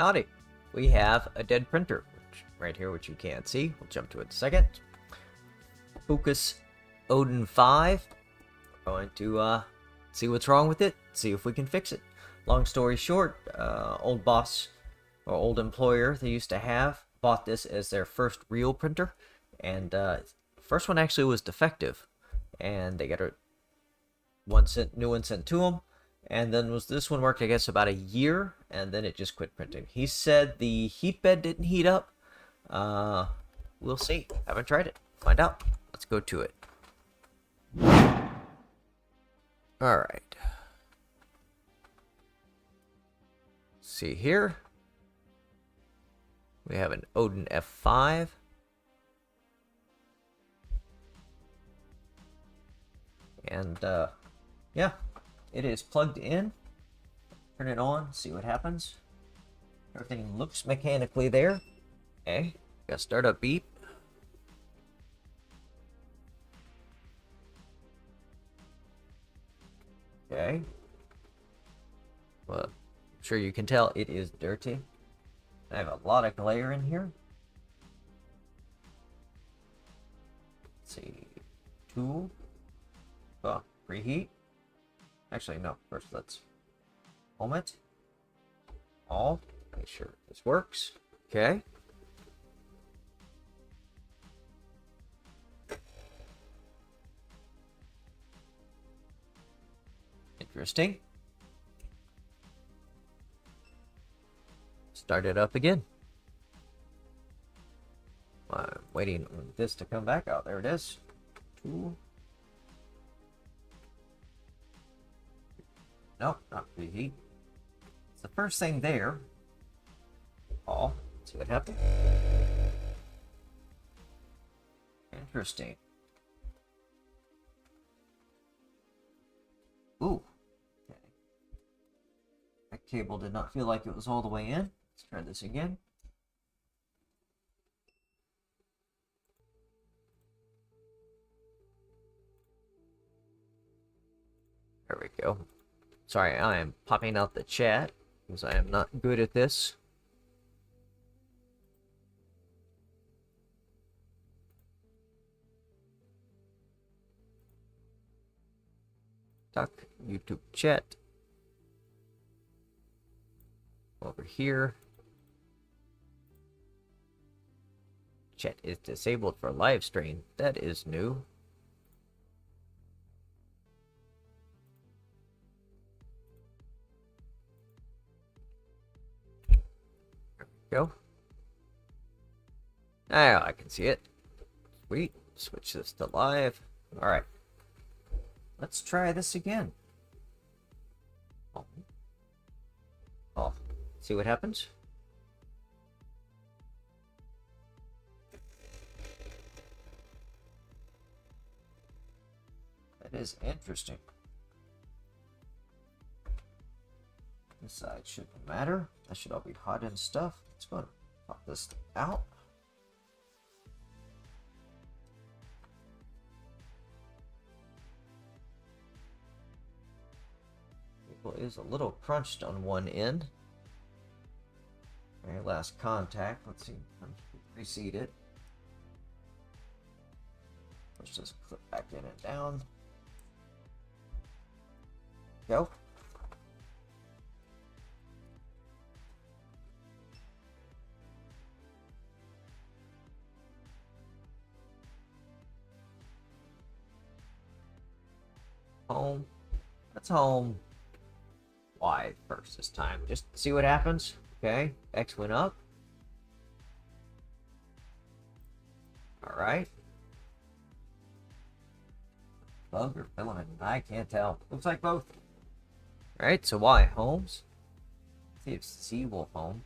howdy. We have a dead printer right here, which you can't see. We'll jump to it in a second. Fokoos Odin-5. We're going to see what's wrong with it, see if we can fix it. Long story short, old boss or old employer they used to have bought this as their first real printer, and first one actually was defective, and they got a new one sent to them. And then this one worked, I guess, about a year, and then it just quit printing. He said the heat bed didn't heat up. We'll see. Haven't tried it. Find out. Let's go to it. Alright. See here. We have an Odin F5. And, yeah. It is plugged in. Turn it on, see what happens. Everything looks mechanically there. Okay, got startup beep. Okay. Well, I'm sure you can tell it is dirty. I have a lot of glare in here. Let's see. Tool. Oh, preheat. Actually, no. First, let's home it. All. Make sure this works. Okay. Interesting. Start it up again. I'm waiting on this to come back out. There it is. Tool. Nope, not preheat. It's the first thing there. Oh, see what happened? Interesting. Ooh. Okay. That cable did not feel like it was all the way in. Let's try this again. There we go. Sorry, I am popping out the chat because I am not good at this. Talk YouTube chat. Over here. Chat is disabled for live stream. That is new. Go. Now I can see it. Sweet. Switch this to live. Alright. Let's try this again. Oh. See what happens? That is interesting. This side shouldn't matter. That should all be hot and stuff. Let's go and pop this out. Cable is a little crunched on one end. Very last contact. Let's see. Reseat it. Let's just clip back in and down. Go. Home. Let's home Y first this time. Just see what happens. Okay. X went up. Alright. Bug or filament? I can't tell. Looks like both. Alright, so Y homes. See if C will home.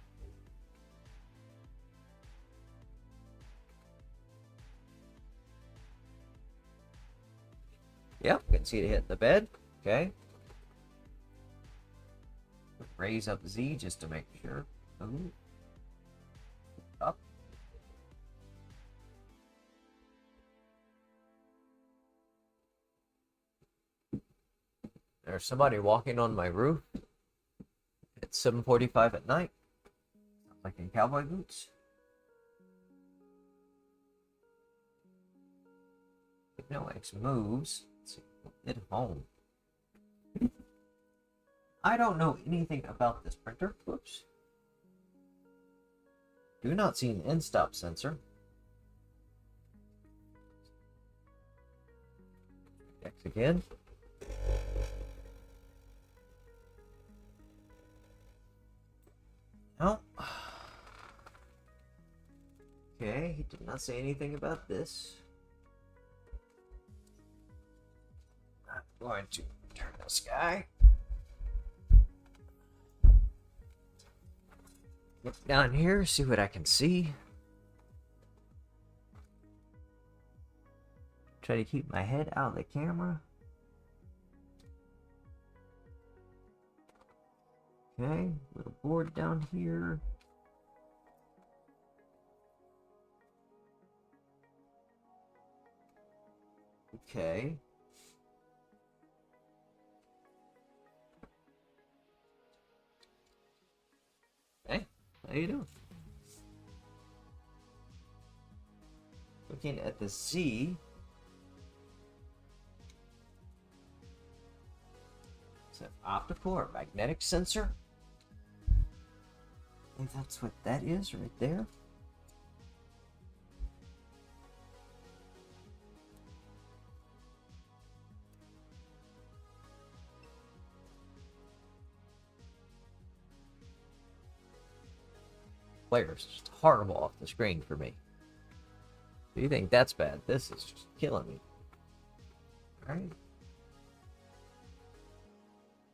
Yep, can see it hit the bed. Okay. Raise up Z just to make sure. Ooh. Up. There's somebody walking on my roof. It's 7:45 at night. American cowboy boots. No X moves. Let's see. Hit home. I don't know anything about this printer. Whoops. Do not see an end stop sensor. X again. No. Okay, he did not say anything about this. I'm going to turn this guy. Look down here, see what I can see. Try to keep my head out of the camera. Okay, little board down here. Okay. Hey, how you doing? Looking at the Z. Is that optical or magnetic sensor? I think that's what that is right there. Players just horrible off the screen for me. Do you think that's bad? This is just killing me. Alright.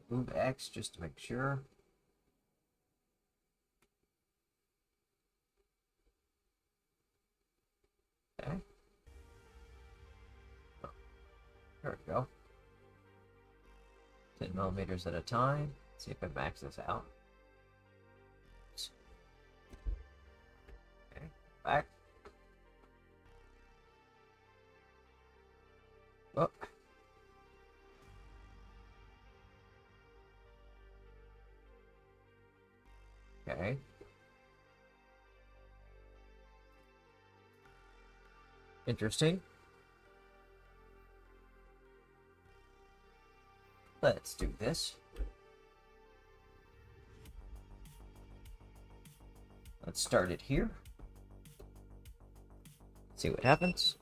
Move X just to make sure. Okay. Oh, there we go. 10 millimeters at a time. Let's see if I max this out. Okay, back. Oh. Okay. Interesting. Let's do this. Let's start it here. See what happens.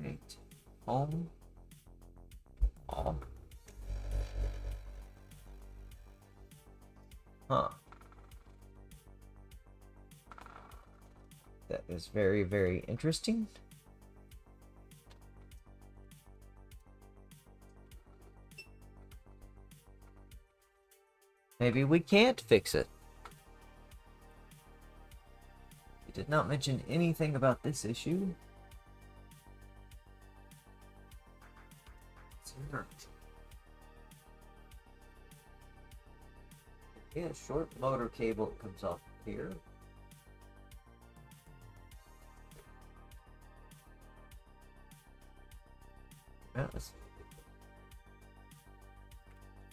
Right. Home. All. Huh. That is very, very interesting. Maybe we can't fix it. He did not mention anything about this issue. Yeah, short motor cable comes off here. Yes.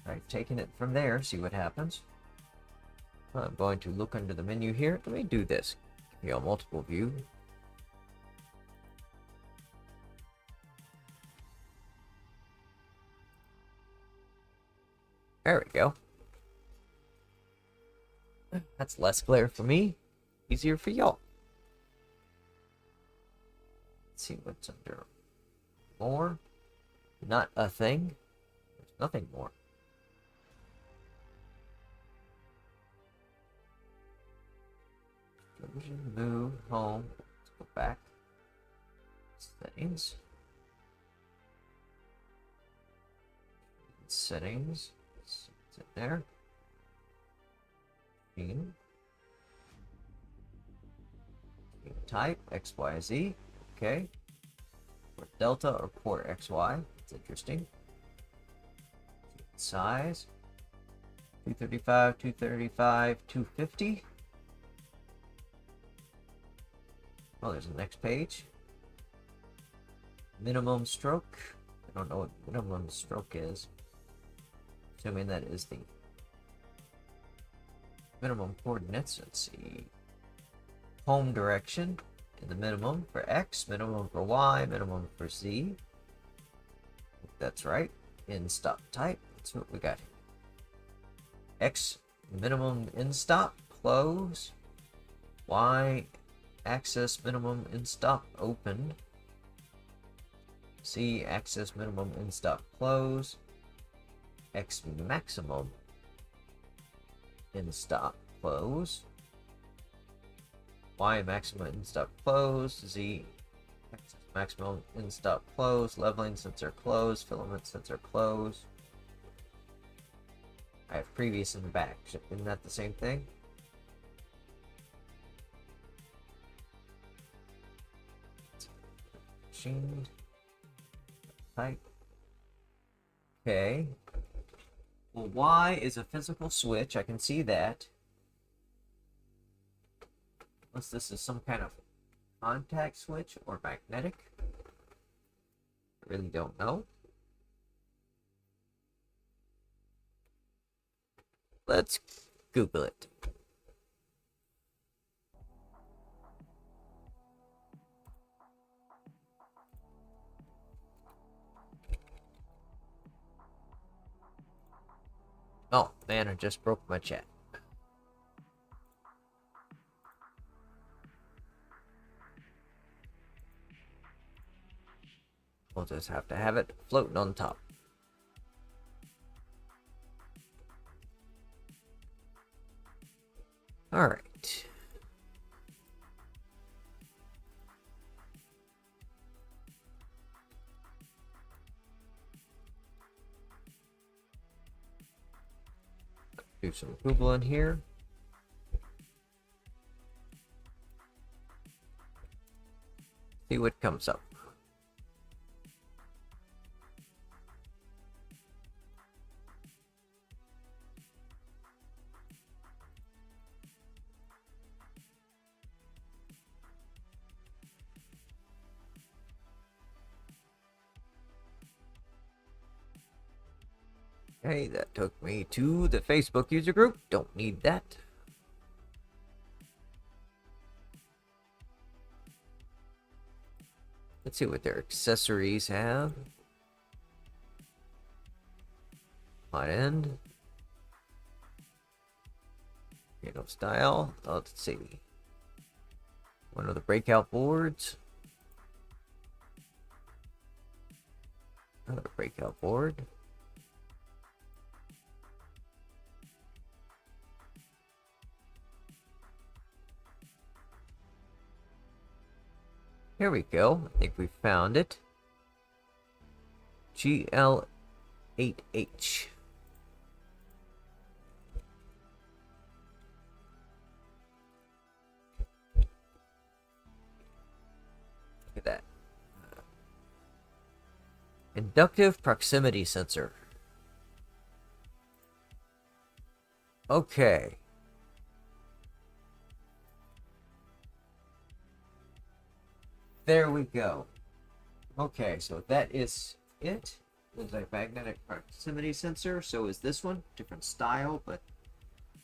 Alright, taking it from there, see what happens. I'm going to look under the menu here. Let me do this. Give you a multiple view. There we go. That's less glare for me. Easier for y'all. Let's see what's under more. Not a thing. There's nothing more. Move home. Let's go back. Settings. Settings. It's in there. Type XYZ. Okay. Port Delta or port XY. That's interesting. Size 235, 235, 250. Oh, there's the next page. Minimum stroke. I don't know what minimum stroke is. Assuming that is the minimum coordinates. Let's see. Home direction in the minimum for X, minimum for Y, minimum for Z. That's right. In stop type. That's what we got here. X minimum in stop, close. Y access minimum in stop, open. Z access minimum in stop, close. X maximum in stop, close. Y maximum in stop, close. Z access maximum in stop, close. Leveling sensor, close. Filament sensor, close. I have previous and back. Isn't that the same thing? Machine type. Okay. Well, Y is a physical switch. I can see that. Unless this is some kind of contact switch or magnetic. I really don't know. Let's Google it. Oh, man, I just broke my chat. We'll just have to have it floating on top. All right. Do some Googling here. See what comes up. Okay, that took me to the Facebook user group. Don't need that. Let's see what their accessories have. Hot end. Piano style. Let's see. One of the breakout boards. Another breakout board. Here we go. I think we found it. GL8H. Look at that. Inductive proximity sensor. Okay. There we go. Okay, so that is it. It's a magnetic proximity sensor. So is this one. Different style, but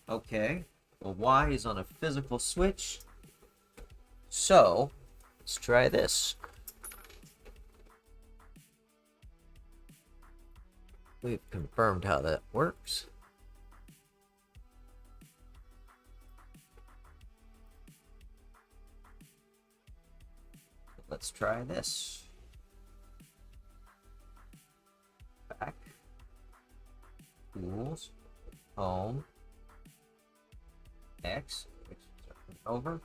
okay. Well, Y is on a physical switch. So, let's try this. We've confirmed how that works. Let's try this. Back. Tools. Home. X. Which is over.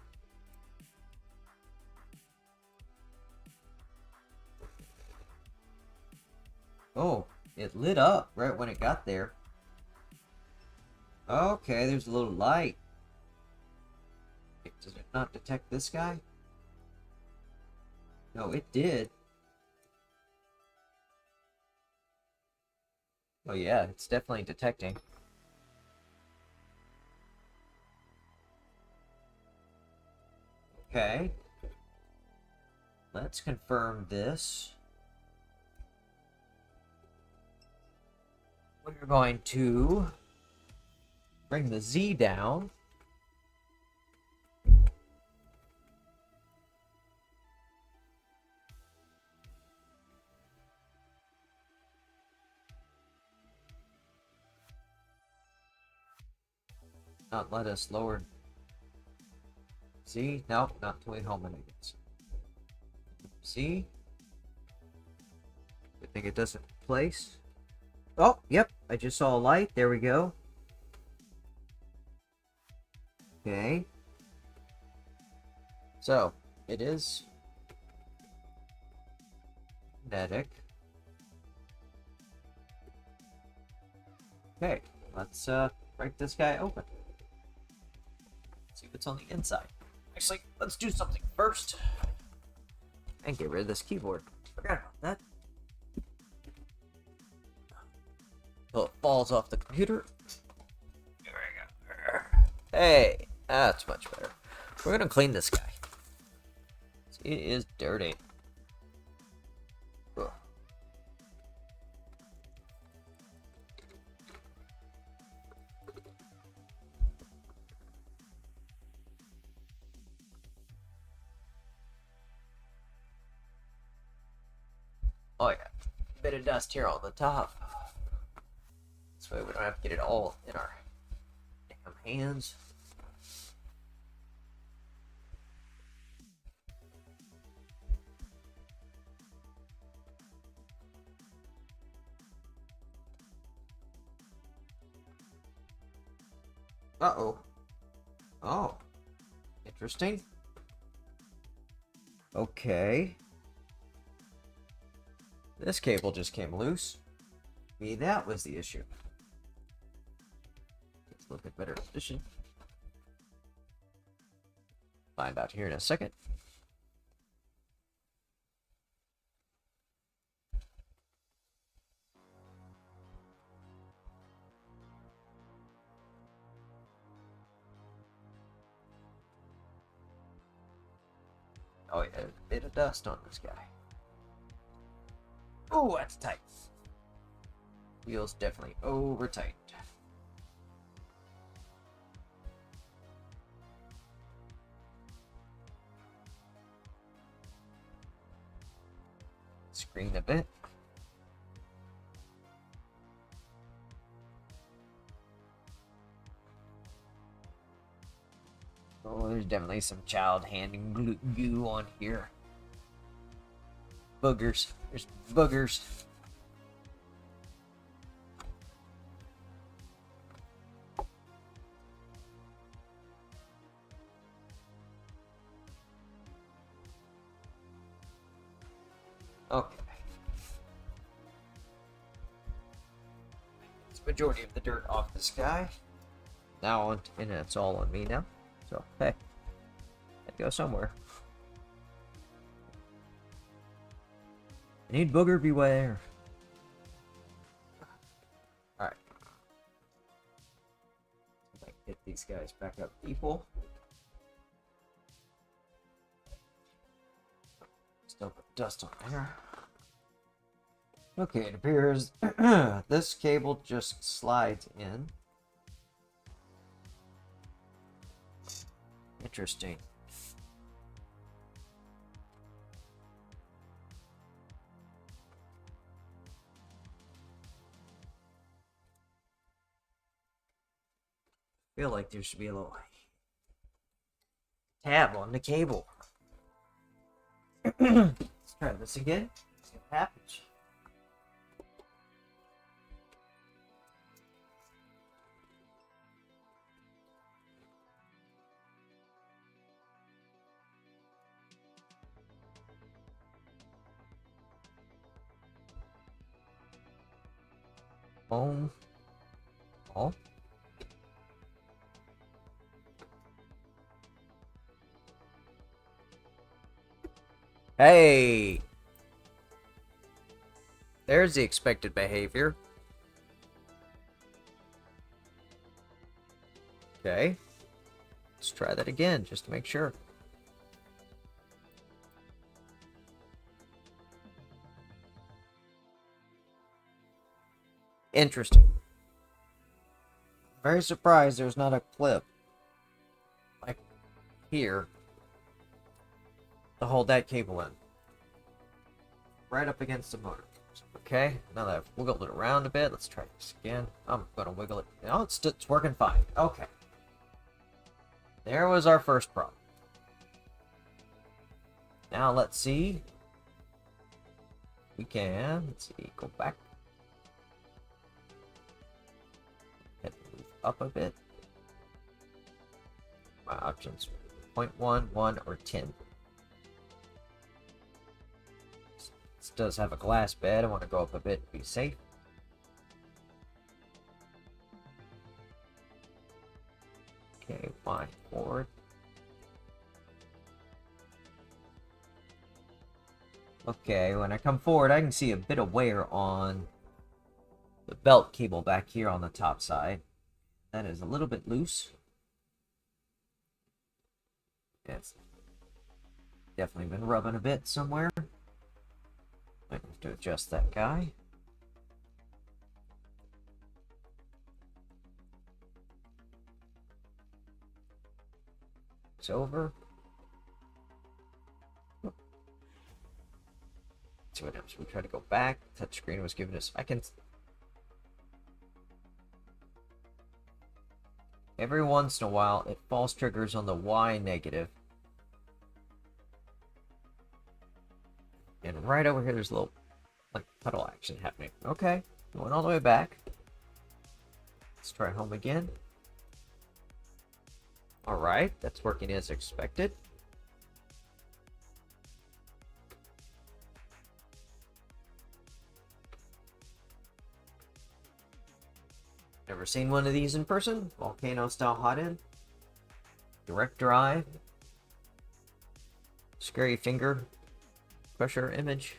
Oh, it lit up right when it got there. Okay, there's a little light. Does it not detect this guy? No, it did. Oh yeah, it's definitely detecting. Okay. Let's confirm this. we're going to bring the Z down. Not let us lower Z. Nope, not doing home limits. Z. I think it doesn't place. Oh, yep. I just saw a light. There we go. Okay. So, it is magnetic. Okay, let's break this guy open. See what's on the inside. Actually, let's do something first. And get rid of this keyboard. Forgot about that. So it falls off the computer. There we go. Hey, that's much better. We're gonna clean this guy. It is dirty. Ugh. Oh yeah, bit of dust here on the top. This way we don't have to get it all in our damn hands. Uh-oh. Oh. Interesting. Okay. This cable just came loose. Maybe that was the issue. Let's look at better position. Find out here in a second. Oh yeah, a bit of dust on this guy. Oh, that's tight. Wheels definitely over tight. Screen a bit. Oh, there's definitely some child hand and goo on here. Boogers. There's boogers. Okay. It's the majority of the dirt off this guy. Now on, and it's all on me now. So, hey. Gotta go somewhere. I need booger beware. Alright. See if I can get these guys back up equal. Still put dust on there. Okay, it appears this cable just slides in. Interesting. Feel like there should be a little tab on the cable. Let's try this again. See what happens. Home. Oh. Hey! There's the expected behavior. Okay. Let's try that again, just to make sure. Interesting. Very surprised there's not a clip like here to hold that cable in. Right up against the motor. Okay, now that I've wiggled it around a bit, let's try this again. I'm gonna wiggle it. No, it's working fine. Okay. There was our first problem. Now let's see. We can, let's see, go back. And move up a bit. My options, 0.1, 1, or 10. This does have a glass bed. I want to go up a bit to be safe. Okay, fine, forward. Okay, when I come forward, I can see a bit of wear on the belt cable back here on the top side. That is a little bit loose. It's definitely been rubbing a bit somewhere. I have to adjust that guy. It's over. Let's see what happens. We try to go back. Touchscreen was giving us. I can. Every once in a while, it false triggers on the Y negative. And right over here, there's a little, like, pedal action happening. Okay, going all the way back. Let's try home again. Alright, that's working as expected. Never seen one of these in person. Volcano style hot end. Direct drive. Scary finger pressure image.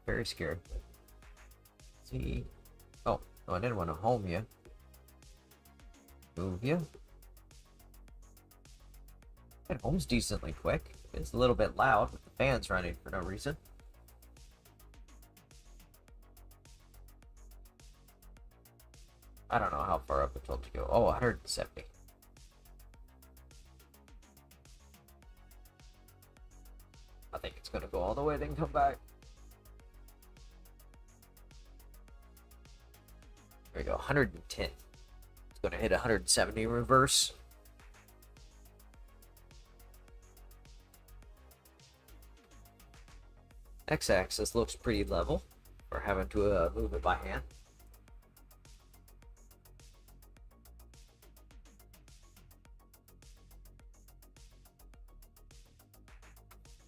Very scared. Let's see. Oh, no, I didn't want to home you. Move you. That home's decently quick. It's a little bit loud with the fans running for no reason. I don't know how far up it told to go. Oh, 170. I think it's going to go all the way, then come back. There we go, 110. It's going to hit 170 reverse. X-axis looks pretty level for having to move it by hand.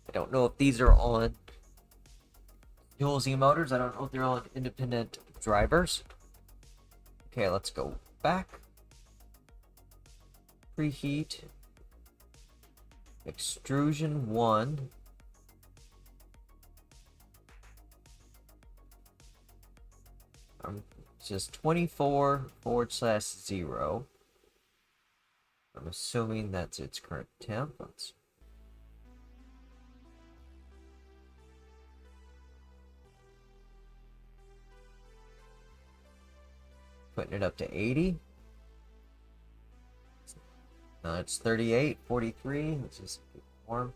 I don't know if these are on dual Z motors. I don't know if they're on independent drivers. Okay, let's go back. Preheat. Extrusion 1. It's just 24/0. I'm assuming that's its current temp. Let's putting it up to 80. It's 38, 43. Let's just get warm.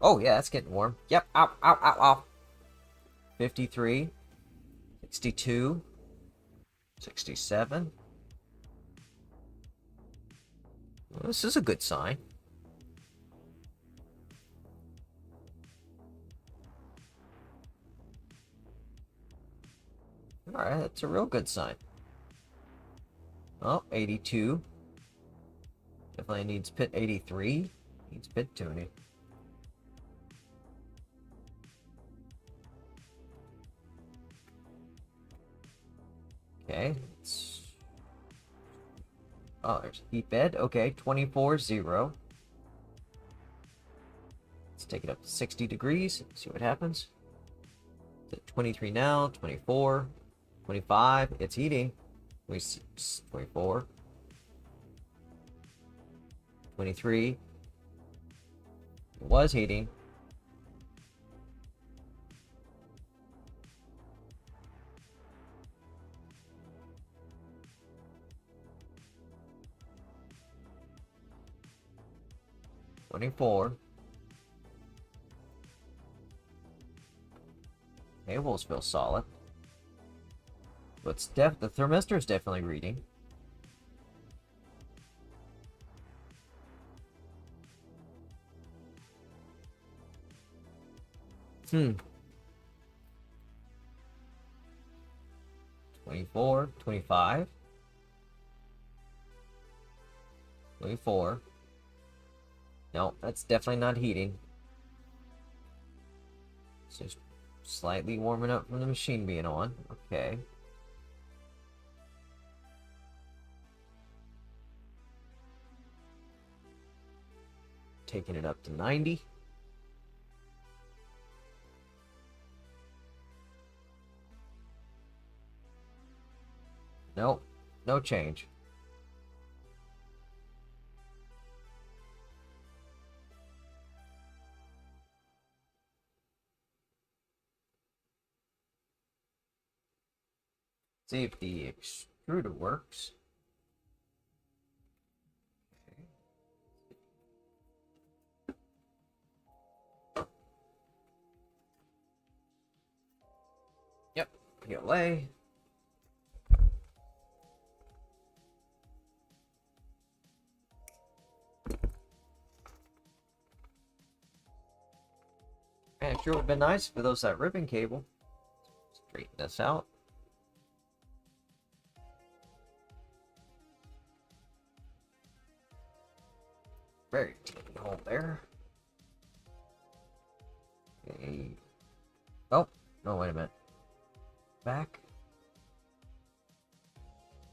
Oh yeah, it's getting warm. Yep. Ow, ow, ow, ow. 53, 62, 67. Well, this is a good sign. Alright, that's a real good sign. Oh, 82. Definitely needs pit 83. Needs pit tuning. Okay. Oh, there's a heat bed. Okay, 24/0. Let's take it up to 60 degrees. See what happens. It's at 23 now. 24. 25. It's heating. 24. 23. It was heating. 24. Cables feel solid. But the thermistor is definitely reading. Hmm. 24, 25. 24. No, that's definitely not heating. It's just slightly warming up from the machine being on. Okay. Taking it up to 90. Nope, no change. See if the extruder works. Yep, PLA. Man, it sure would have been nice if those that ribbon cable. Straighten this out. Very teeny hole there. Okay. Oh, no, wait a minute. Back.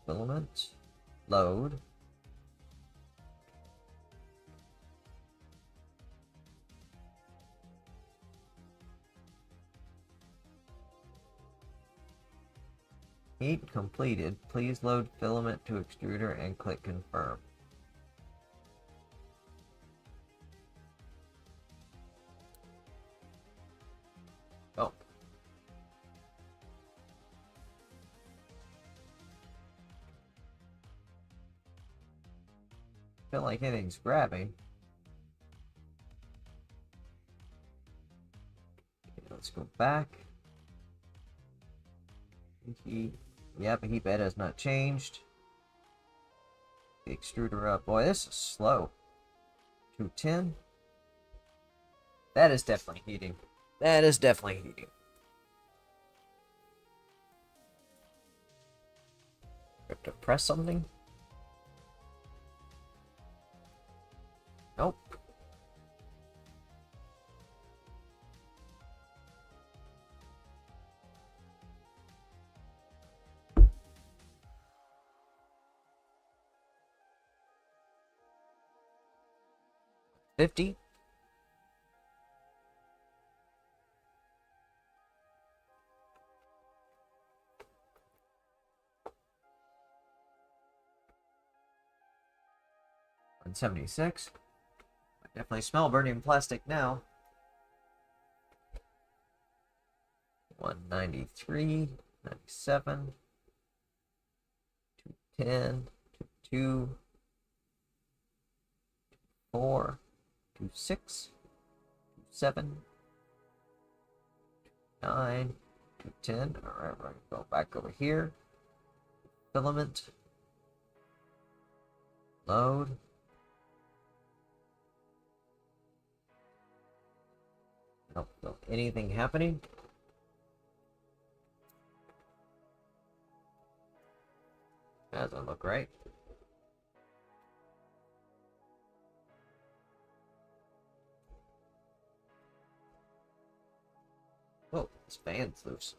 Filament. Load. Heat completed. Please load filament to extruder and click confirm. Oh. Feel like anything's grabbing. Okay, let's go back. Heat. Yep, the heat bed has not changed. The extruder up. Boy, this is slow. 210. That is definitely heating. That is definitely heating. Have to press something? Nope. $50. $176. I definitely smell burning plastic now. 193, 97, 210, 22, 4, 26, 27, 9, 210. Alright, we're going to go back over here. Filament. Load. Don't feel anything happening. That doesn't look right. Oh, this fan's loose.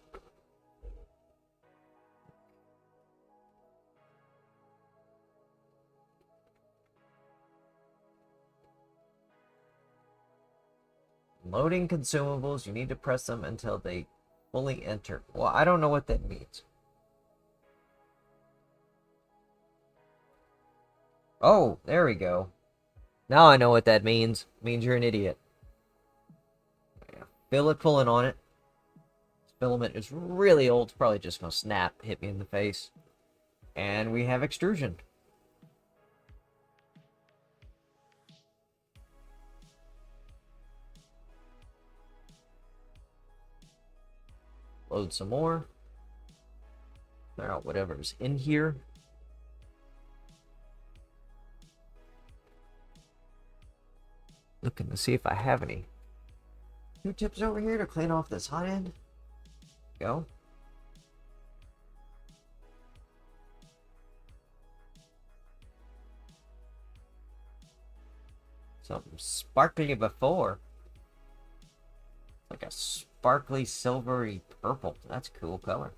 Loading consumables, you need to press them until they fully enter. Well, I don't know what that means. Oh, there we go. Now I know what that means. It means you're an idiot. Yeah. Feel it pulling on it. This filament is really old. It's probably just going to snap, hit me in the face. And we have extrusion. load some more. Clear out whatever's in here. Looking to see if I have any Q-tips over here to clean off this hot end. Go. Something sparkly before. Like a sparkly silvery purple. That's a cool color.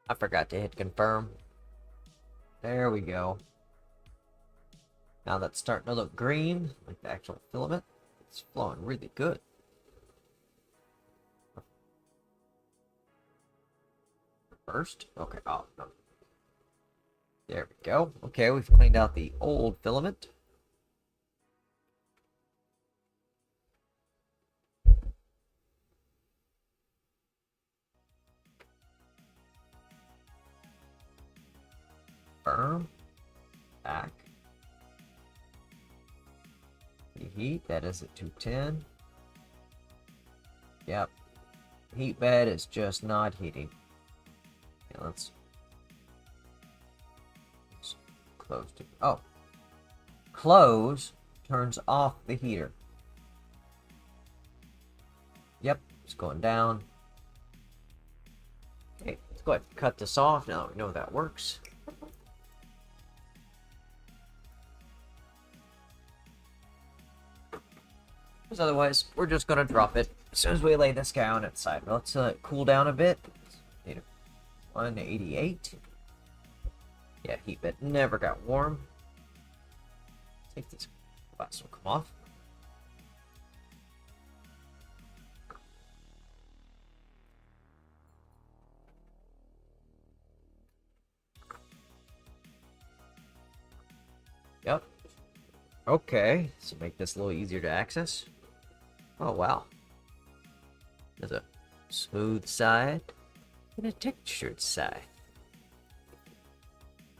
I forgot to hit confirm. There we go. Now that's starting to look green, like the actual filament. It's flowing really good. First? Okay, oh, no. There we go. Okay, we've cleaned out the old filament. Firm. Back. The heat, that is at 210. Yep. Heat bed is just not heating. Okay, let's close to. Oh. Close turns off the heater. Yep, it's going down. Okay, let's go ahead and cut this off now that we know that works. Because otherwise, we're just going to drop it as soon as we lay this guy on its side. Let's cool down a bit. 188. Yeah, heat bed never got warm. I think this glass will come off. Yep. Okay, so make this a little easier to access. Oh, wow. There's a smooth side and a textured side.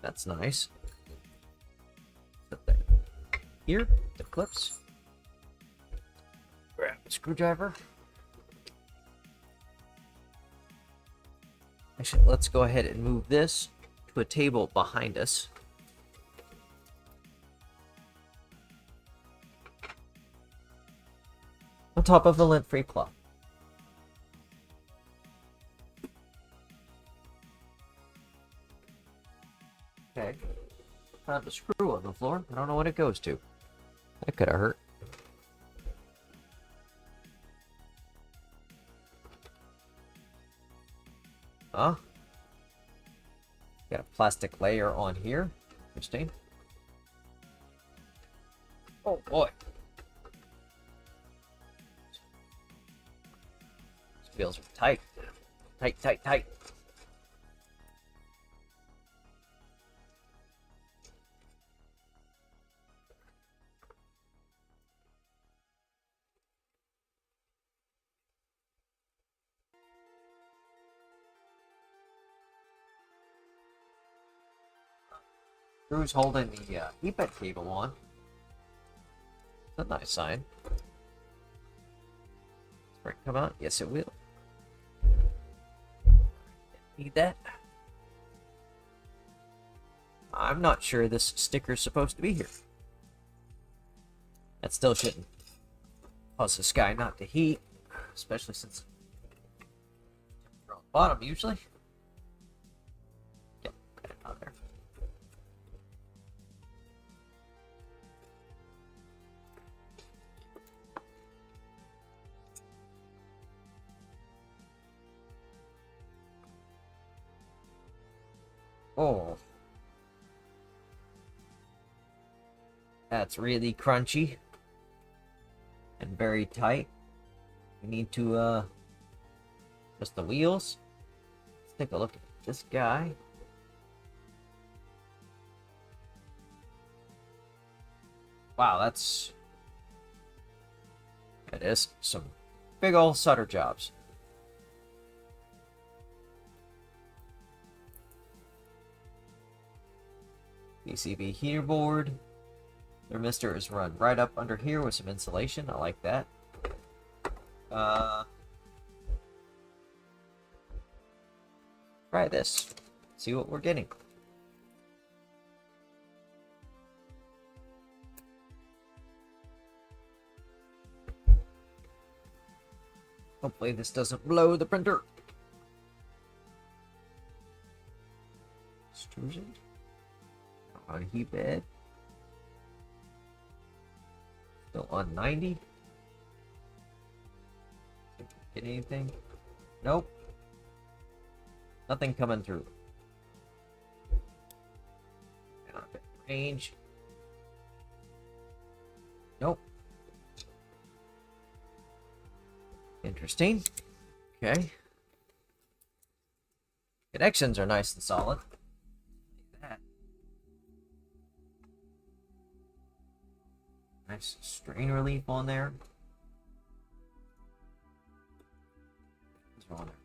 That's nice. Put that here, the clips. Grab a screwdriver. Actually, let's go ahead and move this to a table behind us. On top of the lint-free cloth. Okay. Found a screw on the floor. I don't know what it goes to. That could have hurt. Huh? Got a plastic layer on here. Interesting. Oh boy. Feels tight. Tight, tight, tight. Screw's holding the heat bed cable on. That's a nice sign. Spring come out? Yes, it will. Need that. I'm not sure this sticker's supposed to be here. That still shouldn't cause the sky not to heat, especially since you're on the bottom usually. Yep, got it out there. Oh. That's really crunchy. And very tight. We need to, just the wheels. Let's take a look at this guy. Wow, that's It is some big old solder jobs. PCB heater board. Their mister is run right up under here with some insulation. I like that. Try this. See what we're getting. Hopefully this doesn't blow the printer. Extrusion. On heat bed. Still on 90. Get anything? Nope. Nothing coming through. Range. Nope. Interesting. Okay. Connections are nice and solid. Like that. Nice strain relief on there. These are on there.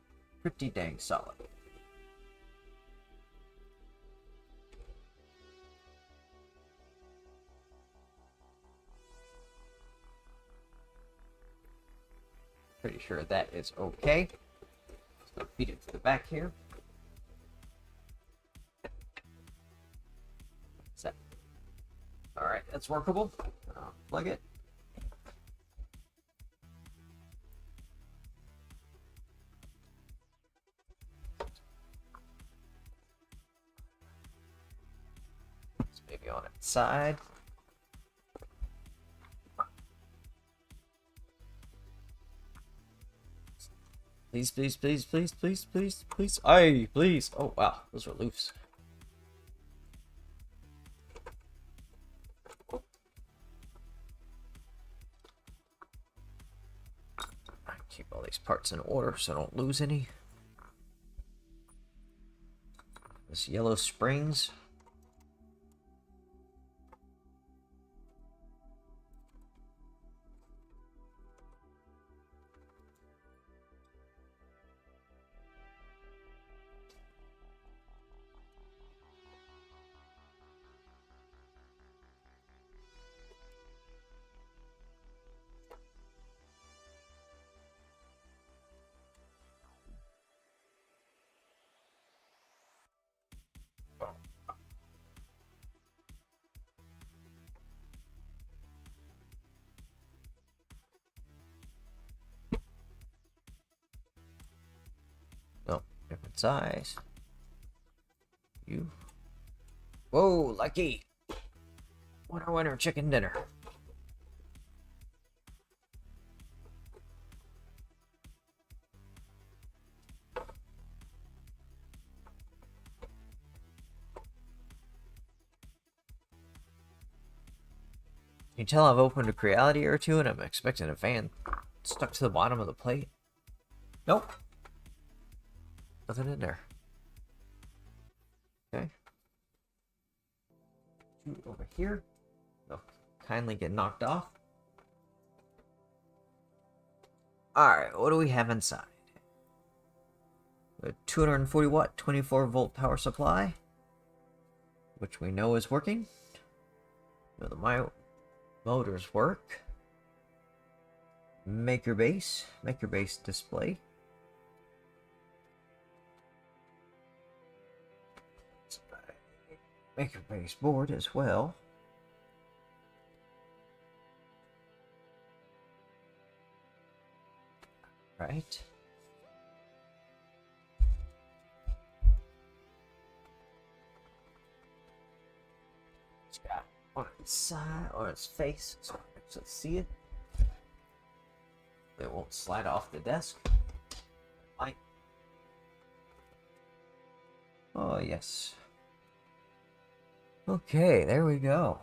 Pretty dang solid. Pretty sure that is okay. Let's go feed it to the back here. What's that? Alright, that's workable. Plug it. It's maybe on its side. Please, please, please, please, please, please, please. Aye, please. Oh, wow. Those are loose. I keep all these parts in order so I don't lose any. This yellow springs. No, different size. You. Whoa, lucky. Winner, chicken dinner. You can tell I've opened a Creality or two and I'm expecting a fan stuck to the bottom of the plate. Nope. Nothing in there. Okay. Over here. They'll kindly get knocked off. Alright, what do we have inside? A 240 watt, 24 volt power supply, which we know is working. The motors work. Maker base display. Maker base board as well. Right. It's got on its side, on its face, so I can actually see it. It won't slide off the desk. Light. Oh, yes. Okay, there we go.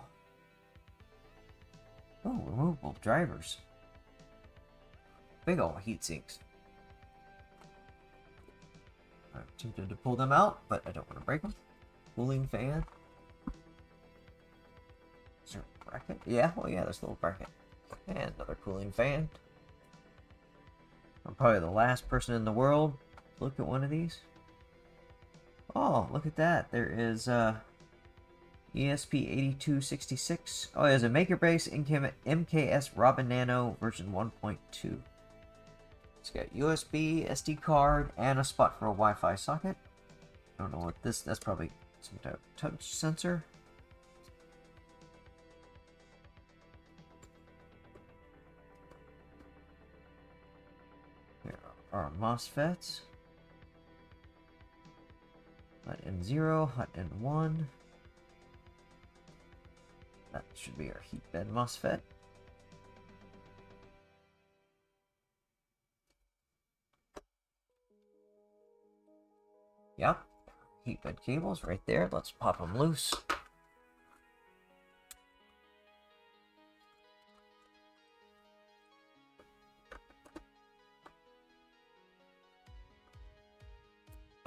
Oh, removable drivers. Big ol' heat sinks. I'm tempted to pull them out, but I don't want to break them. Cooling fan. Is there a bracket? Yeah, oh yeah, there's a little bracket. And another cooling fan. I'm probably the last person in the world to look at one of these. Oh, look at that. There is ESP8266. Oh, there's a MakerBase MKS Robin Nano version 1.2. It's got USB, SD card, and a spot for a Wi-Fi socket. I don't know what that's probably some type of touch sensor. Here are our MOSFETs. Hot N0, hot N1. That should be our heat bed MOSFET. Yep, heat bed cables right there. Let's pop them loose.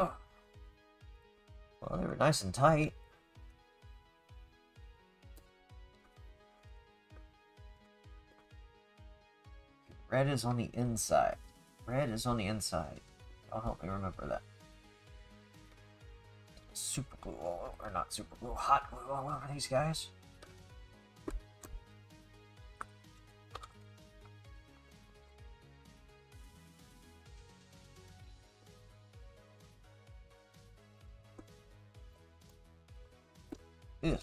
Oh. Well, they were nice and tight. Red is on the inside. Red is on the inside. I'll help me remember that. Super glue all over, or not super glue, hot glue all over these guys. Ugh.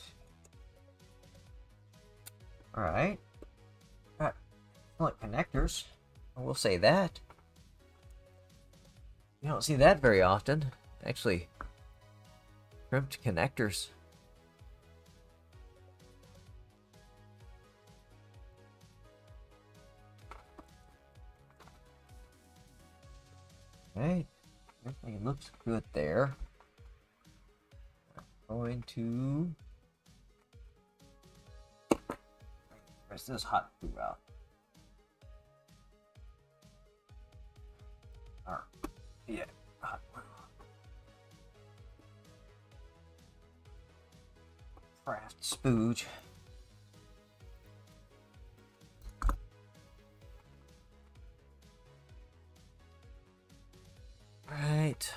Alright. Got like connectors. I will say that. You don't see that very often. Actually, crimped connectors. Okay, everything looks good there. I'm going to press this hot glue out. Alright, yeah, hot glue. Craft spooge. Right.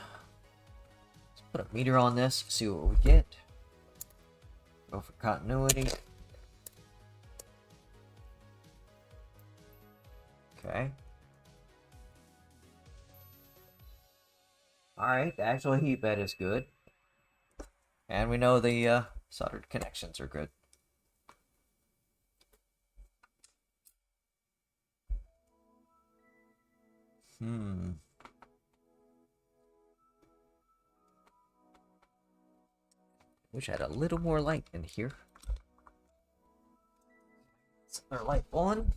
Let's put a meter on this, see what we get. Go for continuity. Okay. Alright, the actual heat bed is good. And we know the soldered connections are good. Wish I had a little more light in here. Is there light on?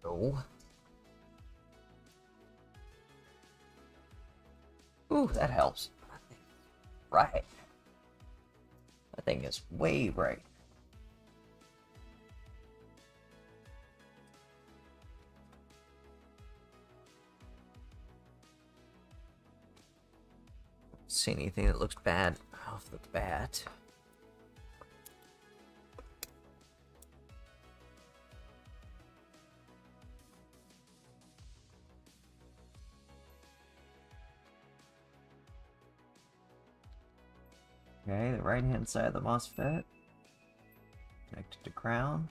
No. Ooh, that helps. Right. That thing is way bright. See anything that looks bad off the bat. Okay, the right hand side of the MOSFET connected to ground.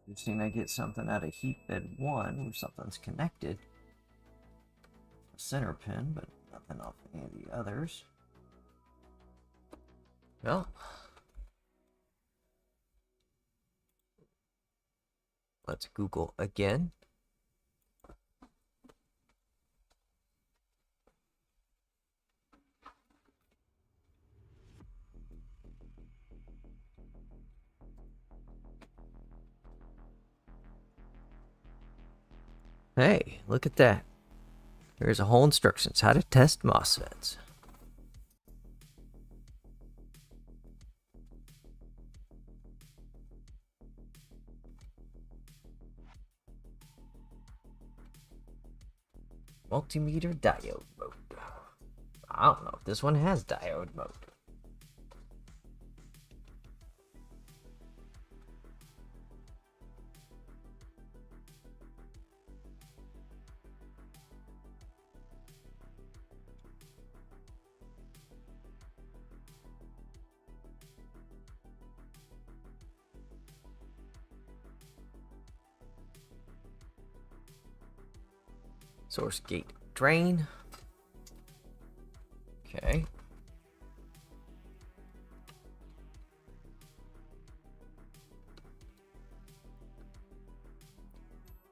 You've seen I get something out of heat bed 1 where something's connected. A center pin, but nothing off any of the others. Well, Let's Google again. Hey, look at that. There's a whole instructions how to test MOSFETs. Multimeter diode mode. I don't know if this one has diode mode. Source gate drain. Okay.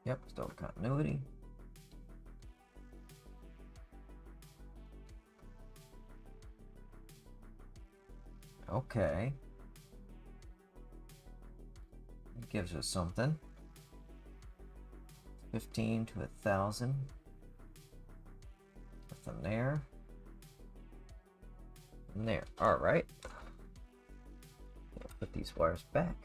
Yep, still continuity. Okay. It gives us something. 15 to 1,000. Nothing there. And there. Alright. Put these wires back.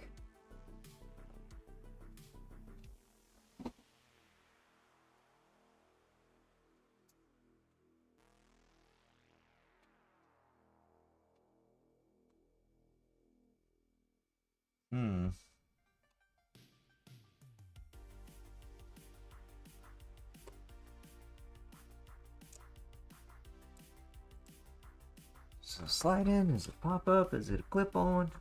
Is it a slide in? Is it pop up? Is it a clip on?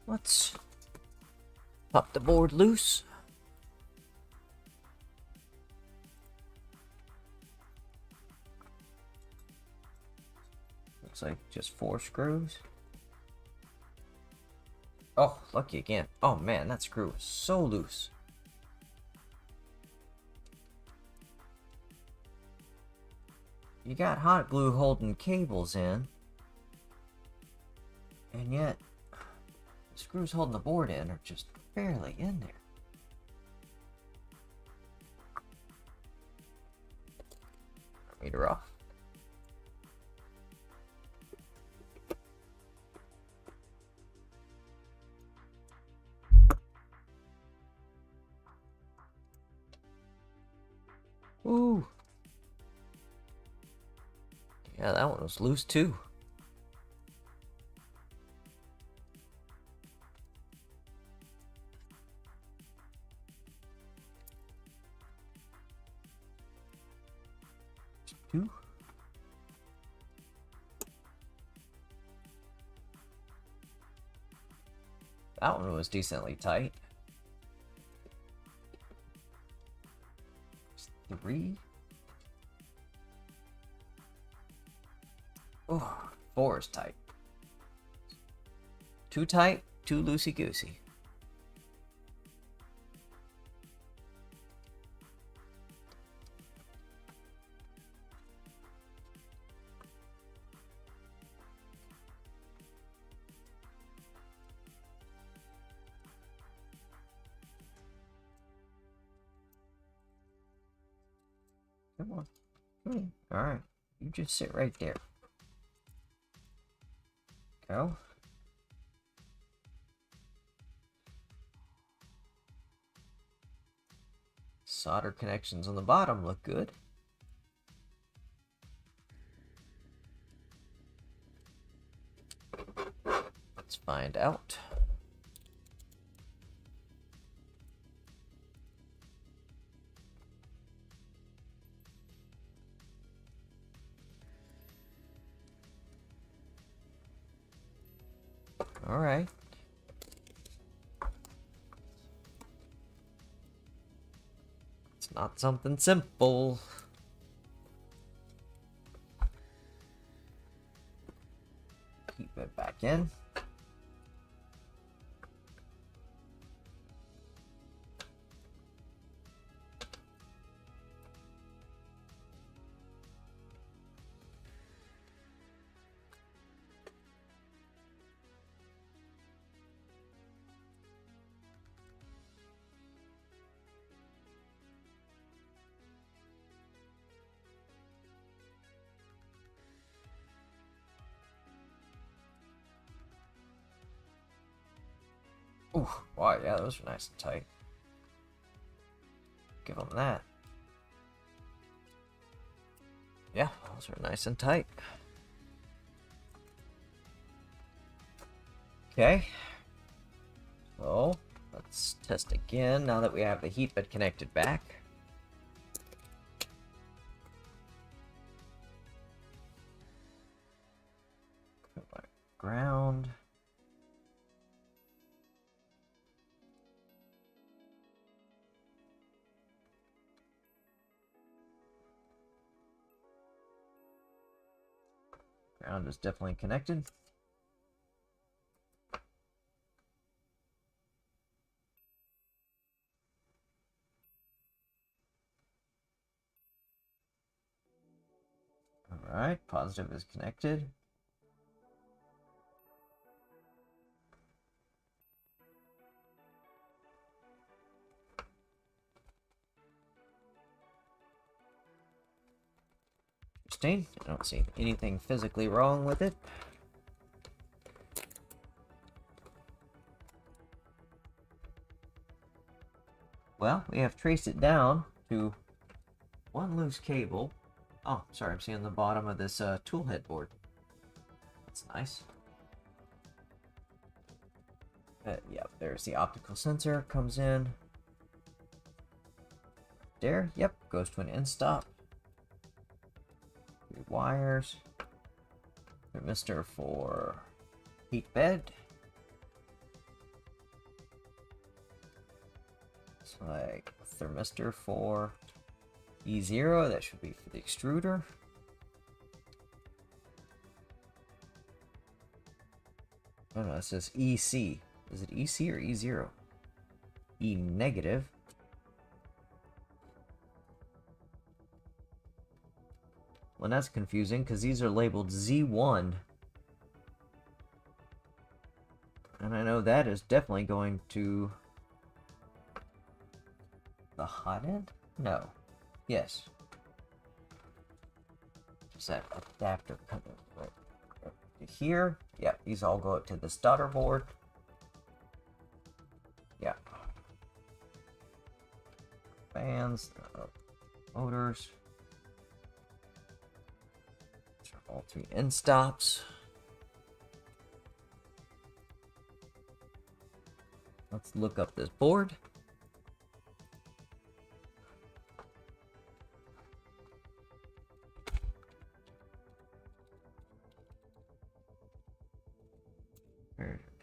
Let's pop the board loose. Looks like just 4 screws. Oh, lucky again. Oh man, that screw is so loose. You got hot glue holding cables in, and yet the screws holding the board in are just barely in there. Meter off. Ooh. Yeah, that one was loose too. Two. That one was decently tight. 3. Oh, 4 is tight. Too tight, too loosey-goosey. Come on. Come here. Alright. You just sit right there. Go. Solder connections on the bottom look good. Let's find out. All right. Let's It's not something simple. Keep it back in. Ooh, wow, yeah, those are nice and tight. Give them that. Yeah, those are nice and tight. Okay. So, let's test again now that we have the heat bed connected back. Put my ground. Ground is definitely connected. Alright, positive is connected. Interesting. I don't see anything physically wrong with it. Well, we have traced it down to one loose cable. Oh, sorry, I'm seeing the bottom of this tool headboard. That's nice. Yep, there's the optical sensor, comes in. There, yep, goes to an end stop. 3 wires. Thermistor for heat bed. It's like a thermistor for E0, that should be for the extruder. Oh no, it says EC. Is it EC or E0? E negative. Well, that's confusing because these are labeled Z1. And I know that is definitely going to the hot end? No. Yes. Is that adapter coming right to here? Yeah, these all go up to this daughter board. Yeah. Fans, motors. These are all 3 end stops. Let's look up this board.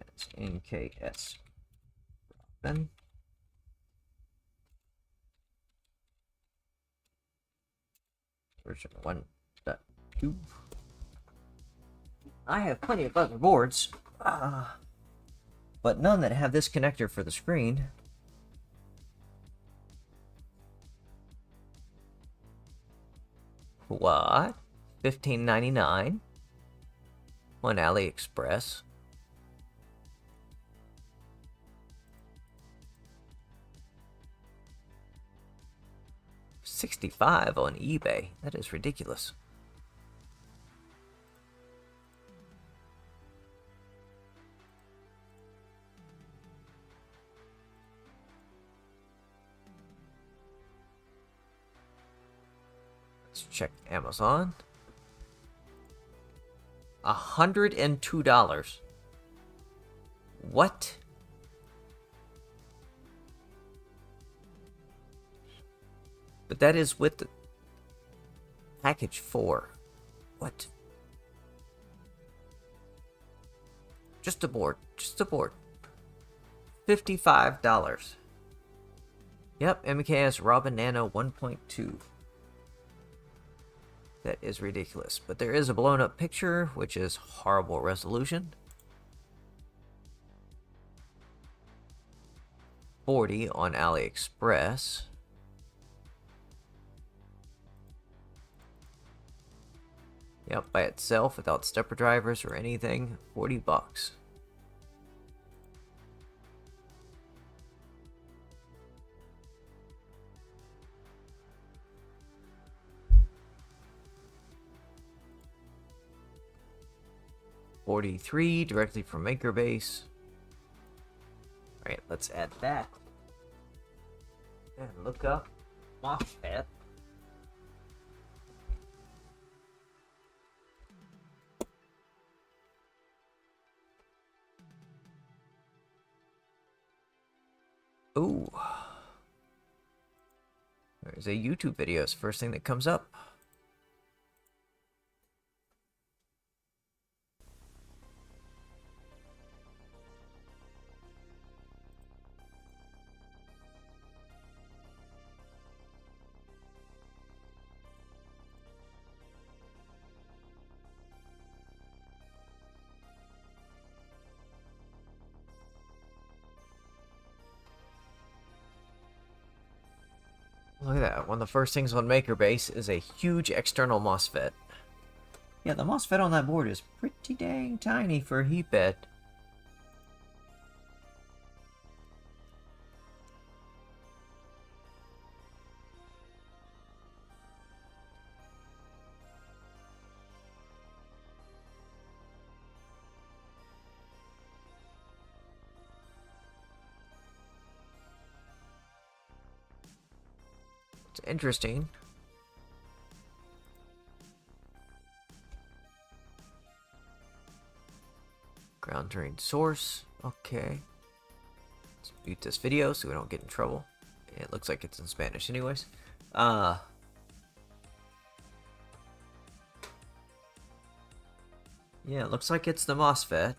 It's NKS Robin. Version 1.2. I have plenty of other boards, but none that have this connector for the screen. What? $15.99 on AliExpress. $65 on eBay. That is ridiculous. Let's check Amazon. $102. What? But that is with the package 4. What? Just a board. Just a board. $55. Yep, MKS Robin Nano 1.2. That is ridiculous. But there is a blown up picture, which is horrible resolution. 40 on AliExpress. Yep, by itself without stepper drivers or anything, 40 bucks. $43 directly from MakerBase. Alright, let's add that. And look up MOSFET. Ooh. There's a YouTube video. It's the first thing that comes up. Look at that. One of the first things on MakerBase is a huge external MOSFET. Yeah, the MOSFET on that board is pretty dang tiny for a heat bed. It's interesting. Ground drain source. Okay. Let's mute this video so we don't get in trouble. It looks like it's in Spanish anyways. Yeah, it looks like it's the MOSFET.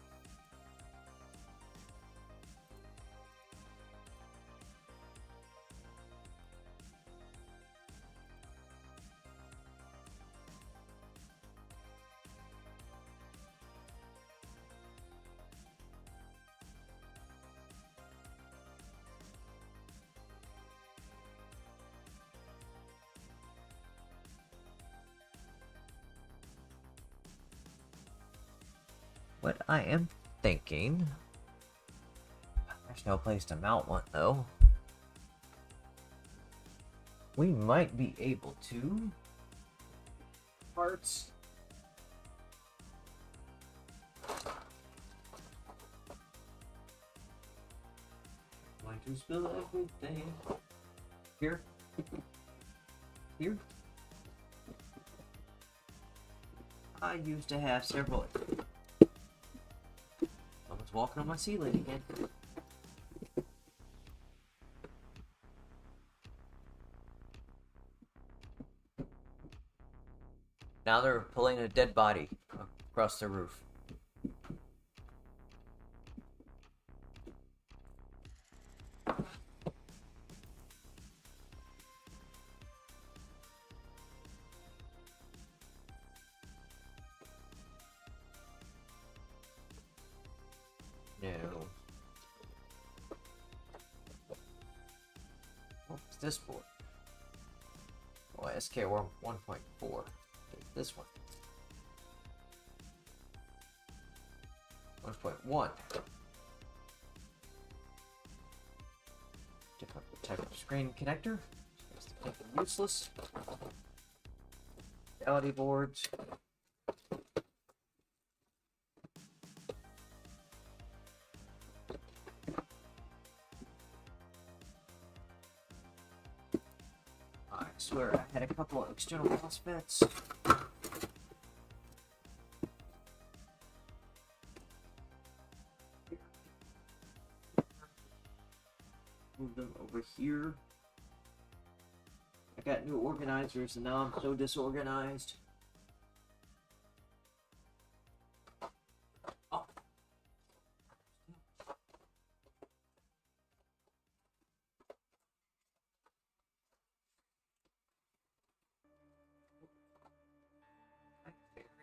What I am thinking... There's no place to mount one, though. We might be able to... Parts... Going to spill everything. Here. Here. I used to have several... Someone's walking on my ceiling again. Now they're pulling a dead body across the roof. No. What's this board? Oh, SK 1.4. This one. 1.1. Different type of screen connector. Useless. LED boards. I swear I had a couple of external MOSFETs. Move them over here. I got new organizers and now I'm so disorganized. Oh.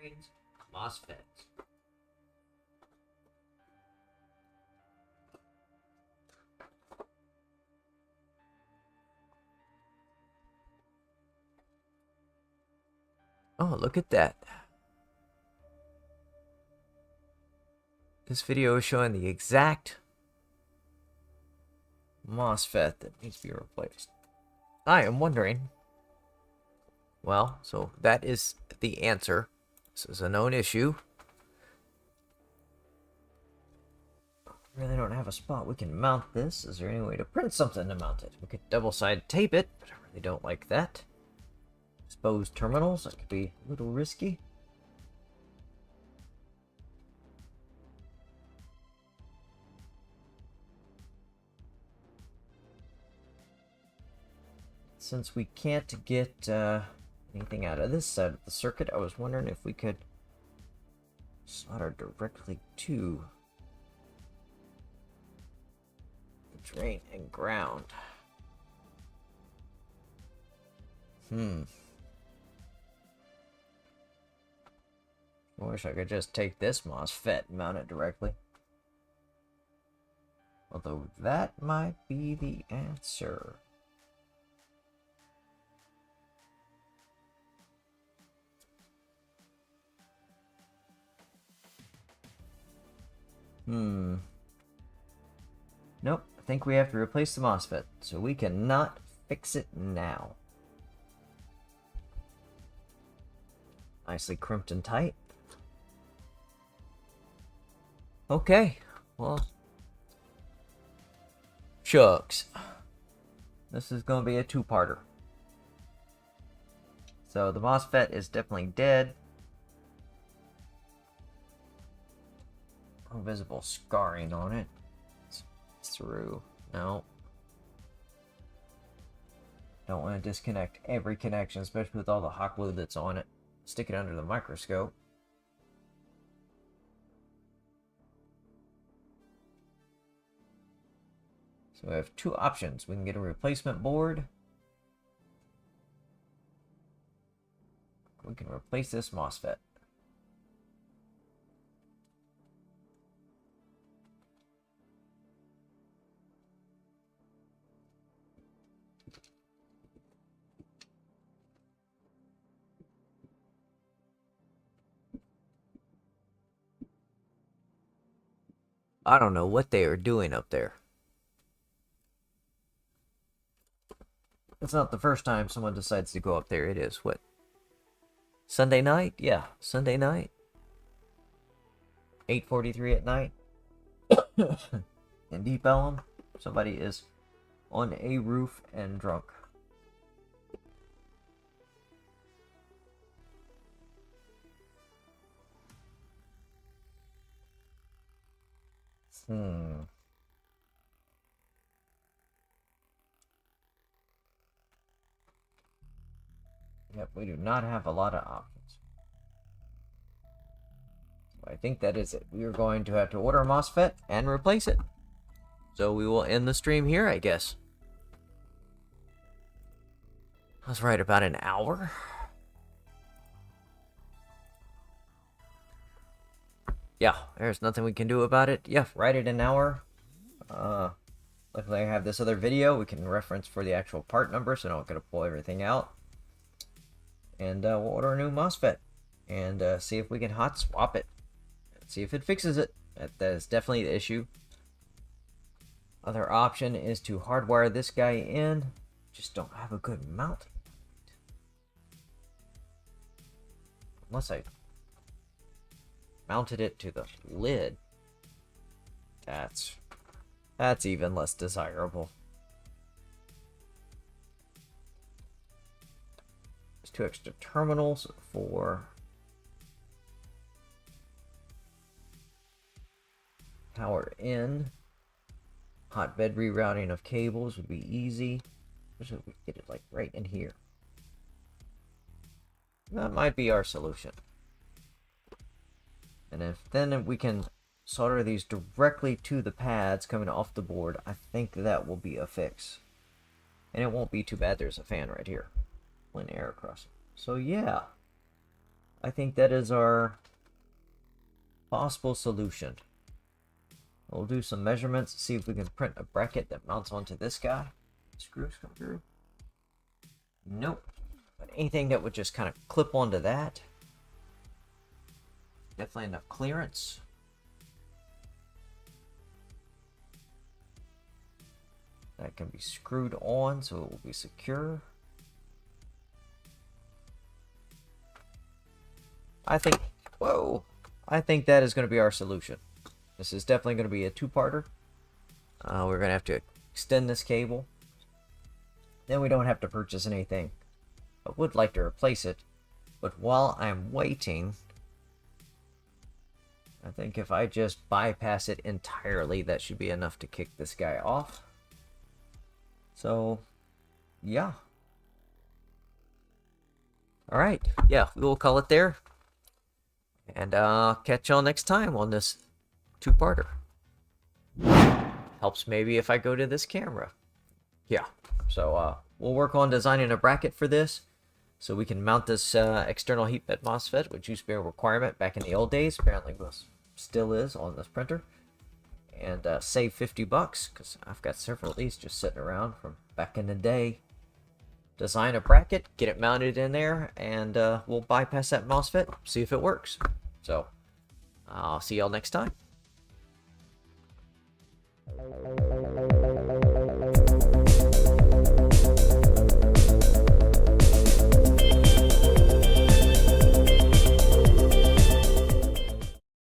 drains, MOSFETs. Oh, look at that. This video is showing the exact MOSFET that needs to be replaced. I am wondering. Well, so that is the answer. This is a known issue. Really don't have a spot we can mount this. Is there any way to print something to mount it? We could double-side tape it, but I really don't like that. Exposed terminals, that could be a little risky. Since we can't get anything out of this side of the circuit, I was wondering if we could solder directly to the drain and ground. I wish I could just take this MOSFET and mount it directly. Although that might be the answer. Nope, I think we have to replace the MOSFET, so we cannot fix it now. Nicely crimped and tight. Okay, well, shucks. This is going to be a two-parter. So the MOSFET is definitely dead. No visible scarring on it. It's through. No. Don't want to disconnect every connection, especially with all the hot glue that's on it. Stick it under the microscope. So we have two options. We can get a replacement board. We can replace this MOSFET. I don't know what they are doing up there. It's not the first time someone decides to go up there. It is, what? Sunday night? Yeah, Sunday night. 8:43 at night. In Deep Ellum, somebody is on a roof and drunk. Yep, we do not have a lot of options. So I think that is it. We are going to have to order a MOSFET and replace it. So we will end the stream here, I guess. I was right, about an hour. Yeah, there's nothing we can do about it. Yeah, right at an hour. Luckily I have this other video we can reference for the actual part number, so I don't gotta pull everything out. And we'll order a new MOSFET and see if we can hot swap it. See if it fixes it. That is definitely the issue. Other option is to hardwire this guy in. Just don't have a good mount. Unless I mounted it to the lid. That's even less desirable. There's two extra terminals for power in. Hotbed rerouting of cables would be easy. Especially if we get it like right in here. That might be our solution. And if then we can solder these directly to the pads coming off the board, I think that will be a fix. And it won't be too bad. There's a fan right here. When air across it. So yeah. I think that is our possible solution. We'll do some measurements, see if we can print a bracket that mounts onto this guy. Screws come through. Nope. But anything that would just kind of clip onto that. Definitely enough clearance. That can be screwed on so it will be secure. I think, whoa, I think that is going to be our solution. This is definitely going to be a two-parter. We're going to have to extend this cable. Then we don't have to purchase anything. I would like to replace it, but while I'm waiting, I think if I just bypass it entirely, that should be enough to kick this guy off. So, yeah. Alright, yeah, we'll call it there. And catch y'all next time on this two-parter. Helps maybe if I go to this camera. Yeah, so we'll work on designing a bracket for this, so we can mount this external heat bed MOSFET, which used to be a requirement back in the old days. Apparently still is on this printer. And save 50 bucks, because I've got several of these just sitting around from back in the day. Design a bracket, get it mounted in there, and we'll bypass that MOSFET, see if it works. So, I'll see y'all next time.